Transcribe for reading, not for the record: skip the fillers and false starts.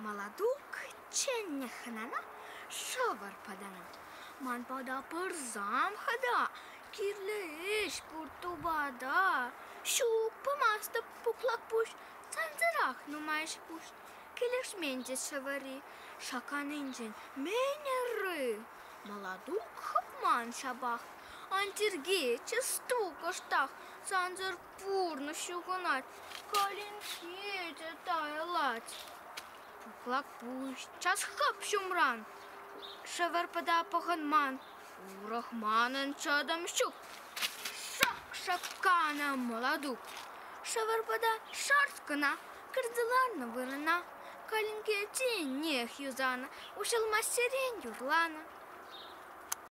Maladuk çenne xanana şavar padana. Man pada părzam hada, kirleș purtubada. Șuc pămastă puclac puș, țanțărah numai și puș. Kileș menge șavări, șacan ingen, meneră. Maladuk hăpman șabah, antirghe ce stucă ștah, țanțăr purnă șucănat, calin chece taia lați. Puclac puș, ceas hăp șumran. Шавар пада паханман, урахманын чадам щук, шак шаккана маладук. Шавар пада шарскана, кырдыларна вырына, калинке тень нех юзана, ушылма сирень юрлана.